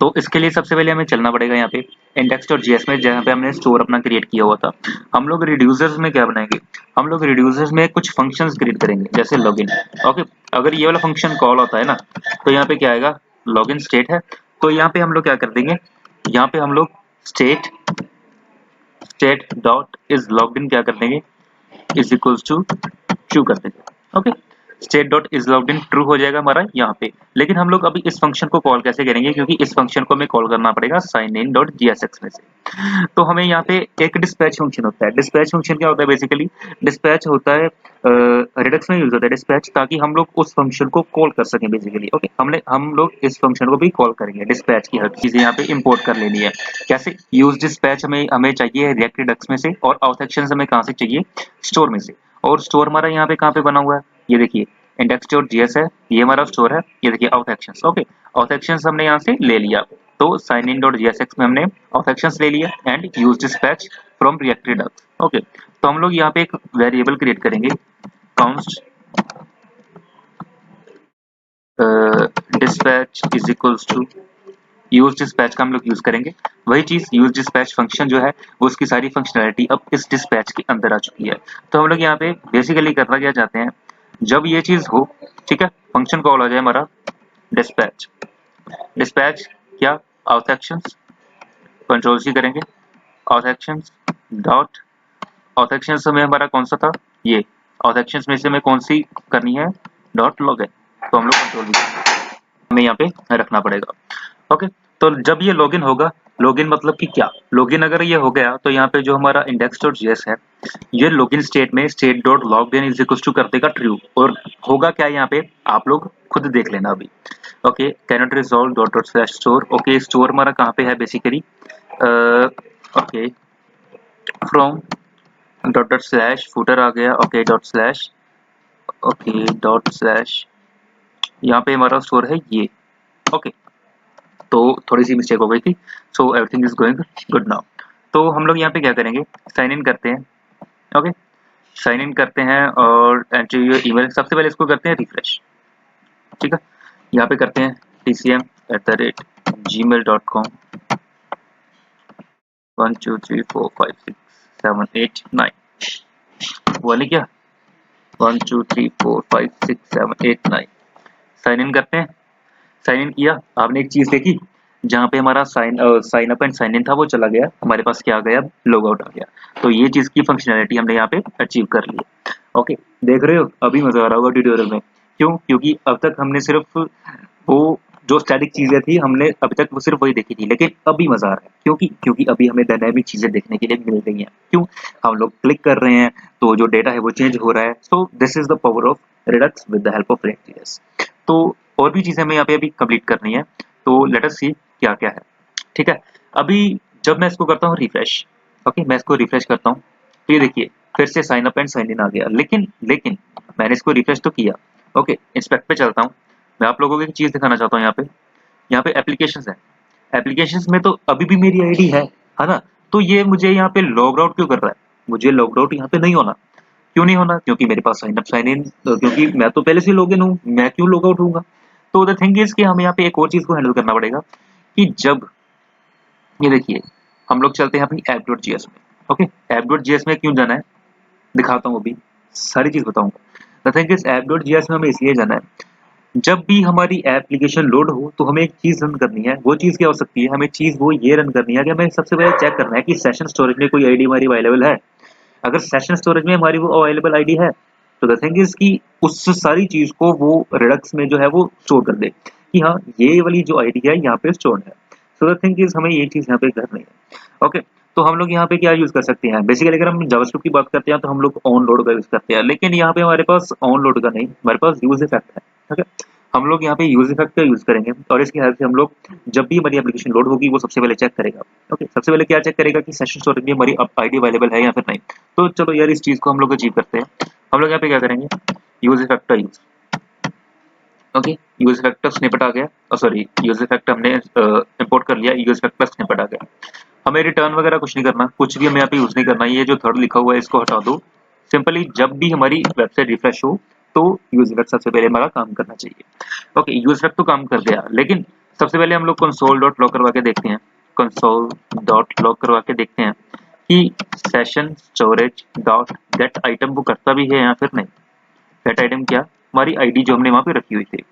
तो इसके लिए सबसे पहले हमें चलना पड़ेगा यहाँ पे index.js में, जहाँ पे हमने स्टोर अपना क्रिएट किया हुआ था। हम लोग रिड्यूसर्स में क्या बनाएंगे, हम लोग रिड्यूसर्स में कुछ फंक्शंस क्रिएट करेंगे, जैसे लॉगिन। ओके, अगर ये वाला फंक्शन कॉल होता है ना, तो यहाँ पे क्या आएगा, लॉगिन स्टेट है, तो यहाँ पे हम लोग क्या कर देंगे, यहाँ पे हम लोग state dot is logged in क्या कर देंगे, इज इक्वल्स टू ट्रू कर देंगे। Okay, state dot is logged in true हो जाएगा हमारा यहाँ पे। लेकिन हम लोग अभी इस फंक्शन को कॉल कैसे करेंगे, क्योंकि इस फंक्शन को हमें कॉल करना पड़ेगा साइन इन डॉट जीएसएक्स में से। तो हमें यहाँ पे एक डिस्पैच फंक्शन होता है। डिस्पैच फंक्शन क्या होता है, बेसिकली डिस्पैच होता है, रिडक्स में यूज होता है डिस्पैच, ताकि हम लोग उस फंक्शन को कॉल कर सकें बेसिकली। ओके, हम लोग इस फंक्शन को भी कॉल करेंगे। डिस्पैच की हर चीजें यहाँ पे इंपोर्ट कर लेनी है। कैसे, यूज डिस्पैच हमें हमें चाहिए रिएक्ट रिडक्स में से, और आउथ एक्शंस हमें कहाँ से चाहिए, स्टोर में से। और स्टोर हमारा यहाँ पे कहाँ पे बना हुआ है, ये देखिए index.js है, ये हमारा स्टोर है। ये देखिए auth actions, okay, auth actions हमने यहाँ से ले लिया, तो साइन इन डॉट jsx में हमने auth actions ले लिया and use dispatch from React Redux. Okay, तो हम लोग यहाँ पे एक वेरिएबल क्रिएट करेंगे, const dispatch is equals to use dispatch का हम लोग यूज करेंगे। वही चीज यूज डिस्पैच फंक्शन जो है वो उसकी सारी फंक्शनैलिटी अब इस डिस्पैच के अंदर आ चुकी है। तो हम लोग यहाँ पे बेसिकली करना क्या चाहते हैं, जब ये चीज हो, ठीक है, फंक्शन कॉल आ जाए हमारा डिस्पैच, डिस्पैच क्या, auth actions, कंट्रोल सी करेंगे, auth actions dot, auth actions में हमारा कौन सा था, ये auth actions में से हमें कौन सी करनी है, डॉट लॉगिन। तो हम लोग कंट्रोल भी हमें यहाँ पे रखना पड़ेगा। ओके, तो जब ये लॉगिन होगा, लॉगिन मतलब कि क्या, लॉगिन अगर ये हो गया तो यहाँ पे जो हमारा index.js है, ये लॉगिन स्टेट में state dot login is equal to कर देगा ट्रू, और होगा क्या यहाँ पे आप लोग खुद देख लेना अभी। Okay, cannot resolve dot dot slash store. Okay, store हमारा कहाँ पे है basically, okay from dot dot slash footer आ गया। Okay dot slash, okay dot slash, यहाँ पे हमारा स्टोर है ये। ओके, तो थोड़ी सी मिस्टेक हो गई थी, so everything is going good now. तो हम लोग यहाँ पे क्या करेंगे, साइन इन करते हैं। ओके, साइन इन करते हैं और एंट्री योर ईमेल, सबसे पहले इसको करते हैं रिफ्रेश। ठीक है, यहाँ पे करते हैं tcm@gmail.com 1 2 3 4 5 6 7 8 9, हुआ नहीं क्या, 1 2 3 4 5 6 7 8 9। साइन इन करते हैं। साइन इन किया, आपने एक चीज देखी, जहाँ पे हमारा sign up and sign in था वो चला गया, हमारे पास क्या आ गया, लॉग आउट आ गया। तो ये चीज की फंक्शनैलिटी हमने यहाँ पे अचीव कर ली है। ओके, देख रहे हो अभी मजा आ रहा होगा ट्यूटोरियल में, क्यों, क्योंकि अब तक हमने सिर्फ वो जो स्टैटिक चीजें थी हमने अभी तक वो सिर्फ वही देखी थी, लेकिन अभी मजा आ रहा है, क्योंकि अभी हमें डायनामिक चीजें देखने के लिए मिल रही हैं। क्यों, हम लोग क्लिक कर रहे हैं तो जो डेटा है वो चेंज हो रहा है। So this is the power of Redux with the help of React.js। तो और भी चीजें हमें यहाँ पे अभी कंप्लीट करनी है, तो लेट अस सी क्या क्या है। ठीक है, अभी जब मैं इसको करता हूँ रिफ्रेश, ओके मैं इसको रिफ्रेश करता हूँ, तो ये देखिए फिर से sign up and sign in आ गया, लेकिन लेकिन मैंने इसको रिफ्रेश तो किया। ओके, इंस्पेक्ट पे चलता हूँ, मैं आप लोगों को एक चीज दिखाना चाहता हूँ। यहाँ पे एप्लीकेशंस है, एप्लीकेशंस में तो अभी भी मेरी आईडी है ना। तो ये मुझे यहाँ पे लॉग आउट क्यों कर रहा है, मुझे लॉग आउट यहाँ पे नहीं होना। क्यों नहीं होना, क्योंकि मेरे पास साइन अप साइन इन, क्योंकि मैं तो पहले से लॉग इन हूँ, मैं क्यों लॉग आउट होऊंगा। तो द थिंग इज कि हमें यहाँ पे एक और चीज को हैंडल करना पड़ेगा, कि जब ये देखिए हम लोग चलते हैं अपनी app.js में। ओके, app.js में क्यों जाना है दिखाता हूँ, अभी सारी चीज बताऊंगा। द थिंग इज app.js में हमें इसलिए जाना है, जब भी हमारी एप्लीकेशन लोड हो तो हमें एक चीज रन करनी है। वो चीज क्या हो सकती है, हमें चीज वो ये रन करनी है कि हमें सबसे पहले चेक करना है कि सेशन स्टोरेज में कोई आईडी हमारी अवेलेबल है। अगर सेशन स्टोरेज में हमारी वो अवेलेबल आईडी है, तो द थिंग इज कि उस सारी चीज को वो रिडक्स में जो है वो स्टोर कर दे, कि हाँ ये वाली जो आईडी है यहाँ पे स्टोर है। सो द थिंग इज हमें ये चीज यहाँ पे करनी है। ओके, तो हम लोग यहाँ पे क्या यूज कर सकते हैं, बेसिकली अगर हम जावास्क्रिप्ट की बात करते हैं तो हम लोग ऑन लोड का यूज करते हैं, लेकिन यहाँ पे हमारे पास ऑन लोड का नहीं, हमारे पास यूज इफेक्ट है। ठीक है, हम लोग यहाँ पे यूज इफेक्ट का यूज करेंगे, और इसकी हेल्प से हम लोग जब भी हमारी एप्लीकेशन लोड होगी वो सबसे पहले चेक करेगा। ओके, सबसे पहले क्या चेक करेगा कि सेशन स्टोरेज में हमारी आईडी अवेलेबल है या फिर नहीं। तो चलो यार इस चीज को हम लोग अचीव करते हैं। हम लोग यहाँ पे क्या करेंगे, यूज इफेक्ट का यूज। ओके, यूज इफेक्ट का स्निपेट आ गया, सॉरी यूज इफेक्ट हमने इंपोर्ट कर लिया, यूज इफेक्ट का स्निपेट आ गया। हमें रिटर्न वगैरह कुछ नहीं करना, कुछ भी हमें यहाँ पे यूज नहीं करना, ये जो थर्ड लिखा हुआ है इसको हटा दो। सिंपली जब भी हमारी वेबसाइट रिफ्रेश हो तो यूज इफेक्ट सबसे पहले हमारा काम करना चाहिए। ओके, यूज इफेक्ट तो काम कर गया, लेकिन सबसे पहले हम लोग कंसोल डॉट लॉग करवा के देखते हैं, कंसोल डॉट लॉग करवा के देखते हैं कि session storage dot gate item वो करता भी है या फिर नहीं। गेट आइटम क्या, हमारी आईडी जो हमने वहां पे रखी हुई थी।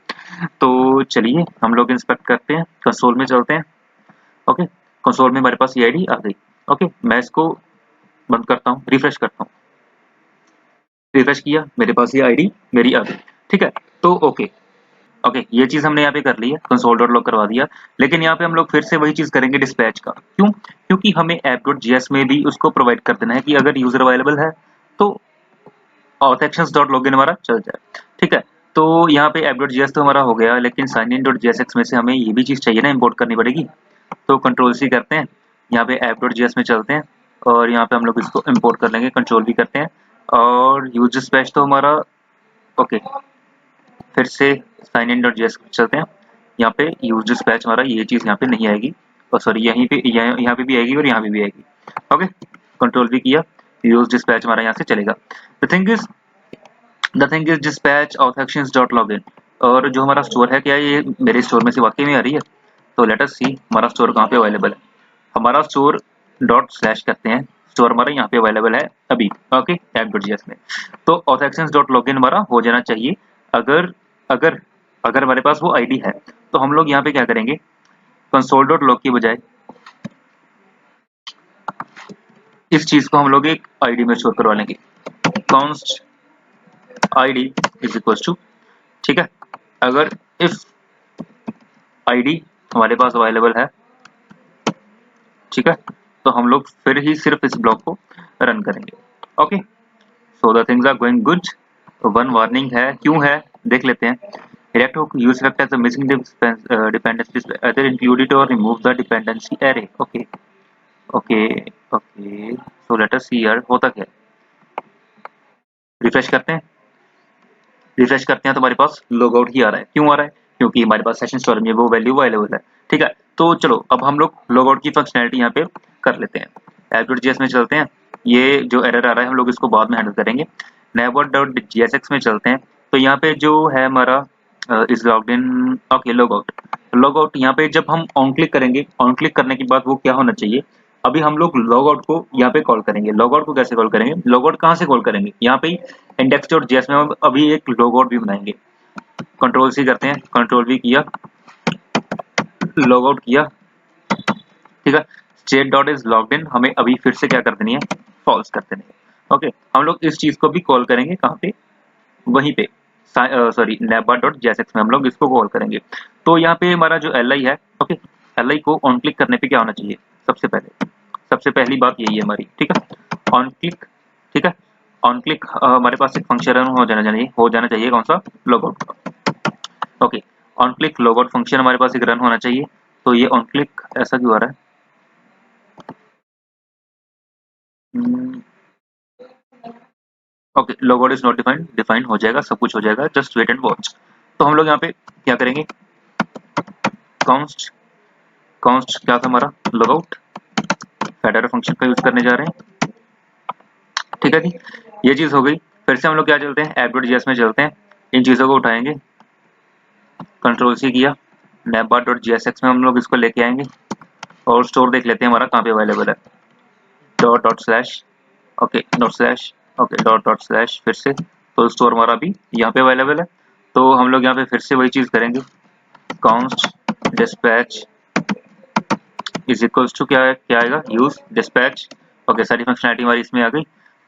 तो चलिए हम लोग इंस्पेक्ट करते हैं, कंसोल में चलते हैं। ओके, कंसोल में हमारे पास ये आईडी आ गई। ओके, मैं इसको बंद करता हूँ, रिफ्रेश करता हूँ, रिफ्रेश किया, मेरे पास ये आईडी मेरी आ गई। ठीक है, तो ओके ओके ये चीज हमने यहाँ पे कर ली है, कंसोल डॉट लॉग करवा दिया। लेकिन यहाँ पे हम लोग फिर से वही चीज करेंगे डिस्पैच का, क्यों, क्योंकि हमें app.js में भी उसको प्रोवाइड कर देना है कि अगर यूजर अवेलेबल है तो authactions डॉट लॉगिन हमारा चल जाए। ठीक है, तो यहाँ पे app.js तो हमारा हो गया, लेकिन साइन इन डॉट jsx में से हमें ये भी चीज चाहिए ना, इंपोर्ट करनी पड़ेगी। तो कंट्रोल सी करते हैं, यहाँ पे app.js में चलते हैं, और यहाँ पे हम लोग इसको इंपोर्ट कर लेंगे, कंट्रोल भी करते हैं, और यूज डिस्पैच तो हमारा ओके, फिर से साइन इन डॉट जेएस चलते हैं। यहाँ पे यूज डिस्पैच हमारा ये चीज यहाँ पे नहीं आएगी, और सॉरी यहीं पे यहाँ पे भी आएगी और यहाँ पे भी आएगी। ओके, कंट्रोल भी किया, यूज डिस्पैच हमारा यहाँ से चलेगा। The thing is dispatch auth actions dot login, और जो हमारा स्टोर है क्या ये मेरे स्टोर में से वाकई में आ रही है। तो लेट अस सी हमारा स्टोर कहाँ पे अवेलेबल है। हमारा स्टोर डॉट स्लैश करते हैं, स्टोर हमारा यहाँ पे अवेलेबल है अभी। ओके, app.js में तो ऑथेक्शंस डॉट लॉगिन हमारा हो जाना चाहिए। अगर अगर अगर हमारे पास वो आईडी है तो हम लोग यहाँ पे क्या करेंगे, कंसोल डॉट लॉग की बजाय इस चीज को हम लोग एक आईडी में स्टोर करवा लेंगे, const ID is equal to. ठीक है, अगर इफ आईडी हमारे पास अवेलेबल है ठीक है, तो हम लोग फिर ही सिर्फ इस ब्लॉक को रन करेंगे। Okay, so the things are going good. One warning है, क्यों है देख लेते हैं। React hook use React as a missing dependencies, either include it or remove the dependency array. Okay, okay, okay. So let us see here होता क्या है। Refresh करते हैं, रिफ्रेश करते हैं तो हमारे पास लॉग आउट ही आ रहा है। क्यों आ रहा है? क्योंकि हमारे पास सेशन स्टोरेज में वो वैल्यू अवेलेबल है। ठीक है, तो चलो अब हम लोग लॉग आउट की फंक्शनैलिटी यहाँ पे कर लेते हैं। app.js में चलते हैं, ये जो एरर आ रहा है हम लोग इसको बाद में हैंडल करेंगे। navbot.jsx में चलते हैं, तो यहाँ पे जो है हमारा is logged in. Okay, log out, log out यहाँ पे जब हम ऑन क्लिक करेंगे, ऑन क्लिक करने के बाद वो क्या होना चाहिए, अभी हम लोग लॉग आउट को यहाँ पे कॉल करेंगे। लॉग आउट को कैसे कॉल करेंगे, लॉग आउट कहाँ से कॉल करेंगे, यहाँ पे index.js में हम अभी एक लॉग आउट भी बनाएंगे। कंट्रोल सी करते हैं, कंट्रोल वी किया, लॉग आउट किया। ठीक है, state dot is logged in हमें अभी फिर से क्या कर देनी है, फॉल्स कर देनी है। ओके, हम लोग इस चीज को भी कॉल करेंगे कहाँ पे, वहीं पे सॉरी navbar.jsx में हम लोग इसको कॉल करेंगे। तो यहाँ पे हमारा जो li है, ओके, li को ऑन क्लिक करने पे क्या होना चाहिए, सबसे पहले सबसे पहली बात यही है हमारी। ठीक है, ऑन क्लिक, ठीक है, ऑन क्लिक हमारे पास एक फंक्शन हो जाना चाहिए कौन सा, लॉगआउट का। Okay, on click logout function हमारे पास एक रन होना चाहिए। तो ये ऑन क्लिक ऐसा क्यों आ रहा है, okay, logout is not defined, define हो जाएगा, सब कुछ हो जाएगा, जस्ट वेट एंड वॉच। तो हम लोग यहाँ पे क्या करेंगे, कांस्ट, कांस्ट क्या था हमारा, लॉगआउट, फेडर फंक्शन का यूज करने जा रहे हैं। ठीक है जी, ये चीज हो गई। फिर से हम लोग क्या चलते हैं, app.js में चलते हैं, इन चीजों को उठाएंगे, कंट्रोल सी किया, navbar.jsx में हम लोग इसको लेके आएंगे और स्टोर देख लेते हैं हमारा कहाँ पे अवेलेबल है। Dot dot slash, okay, dot slash, okay, dot dot slash, फिर से तो स्टोर हमारा भी यहाँ पे अवेलेबल है। तो हम लोग यहाँ पे फिर से वही चीज करेंगे, const dispatch is equals to क्या है, क्या आएगा, यूज डिस्पैच। ओके, सारी फंक्शनलिटी हमारी इसमें आ गई।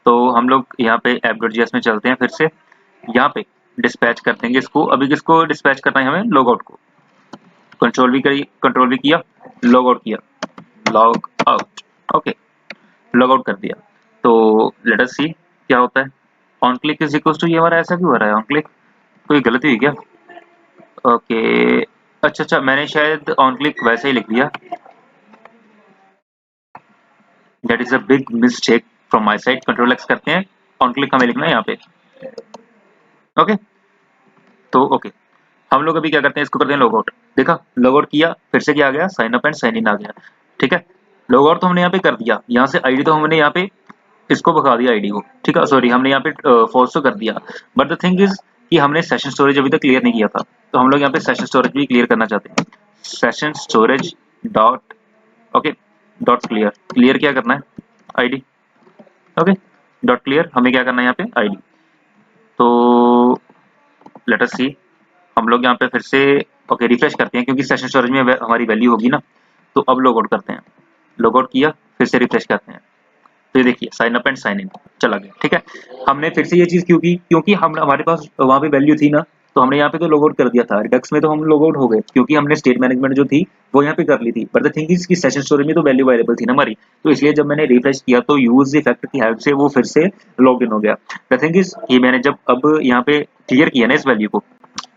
तो हम लोग यहाँ पे app.js में चलते हैं, फिर से यहाँ पे डिस्पैच कर देंगे इसको। अभी किसको डिस्पैच करना है हमें, लॉग आउट को। कंट्रोल भी करिए, कंट्रोल भी किया, लॉग आउट किया, log out, okay, log out कर दिया। तो लेट अस सी क्या होता है। On click is equals to, ये हमारा ऐसा क्यों हो रहा है, ऑन क्लिक कोई गलती हुई क्या, ओके, अच्छा अच्छा, मैंने शायद ऑन क्लिक वैसे ही लिख दिया, that is a big mistake from my side. Control x करते हैं, ऑन क्लिक हमें लिखना है यहाँ पे। ओके, तो ओके, हम लोग अभी क्या करते हैं, इसको करते हैं लॉग आउट। देखा, लॉग आउट किया, फिर से क्या आ गया, sign up and sign in आ गया। ठीक है, लॉग आउट तो हमने यहाँ पे कर दिया, यहाँ से आईडी तो हमने यहाँ पे इसको भगा दिया आईडी को। ठीक है, सॉरी, हमने यहाँ पे फॉल्स तो कर दिया, बट द थिंग इज कि हमने सेशन स्टोरेज अभी तक क्लियर नहीं किया था। तो हम लोग यहाँ पे सेशन स्टोरेज भी क्लियर करना चाहते हैं। Session storage dot, okay, dot clear, clear क्या करना है, आईडी। ओके, डॉट क्लियर हमें क्या करना है यहाँ पे, आईडी। तो लेट अस सी, हम लोग यहाँ पे फिर से ओके रिफ्रेश करते हैं, क्योंकि सेशन स्टोरेज में हमारी वैल्यू होगी ना। तो अब लॉग आउट करते हैं, लॉग आउट किया, फिर से रिफ्रेश करते हैं। तो ये देखिए, sign up and sign in चला गया। ठीक है, हमने फिर से ये चीज क्यों की, क्योंकि हम हमारे पास वहां पे वैल्यू थी ना, तो हमने यहाँ पे तो लॉग आउट कर दिया था। रिडक्स में तो हम लॉग आउट हो गए, क्योंकि हमने स्टेट मैनेजमेंट जो थी वो यहाँ पे कर ली थी। बट द थिंग इज कि सेशन स्टोरेज में तो वैल्यू अवेलेबल थी ना हमारी, तो इसलिए जब मैंने रिफ्रेश किया तो यूज इफेक्ट की हेल्प से वो फिर से लॉग इन हो गया। द थिंग इज कि मैंने जब अब यहाँ पे क्लियर किया ना इस वैल्यू को,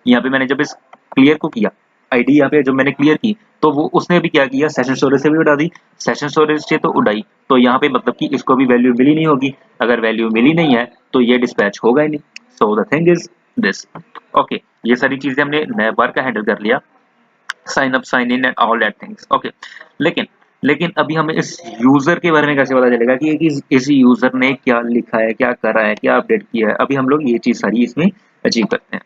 यहाँ पे मैंने जब इस क्लियर को किया, आईडी यहाँ पे जब मैंने क्लियर की, तो वो उसने भी क्या किया, सेशन स्टोरेज से भी उड़ा दी, सेशन स्टोरेज से तो उड़ाई, तो यहाँ पे मतलब कि इसको भी वैल्यू मिली नहीं होगी। अगर वैल्यू मिली नहीं है तो ये डिस्पैच होगा ही नहीं। So the thing is this. Okay, ये सारी चीजें हमने नए बार का हैंडल कर लिया, sign up, sign in and all that things. Okay, लेकिन लेकिन अभी हमें इस यूजर के बारे में कैसे पता चलेगा कि इस यूजर ने क्या लिखा है, क्या करा है, क्या अपडेट किया है। अभी हम लोग ये चीज सारी इसमें अचीव करते हैं।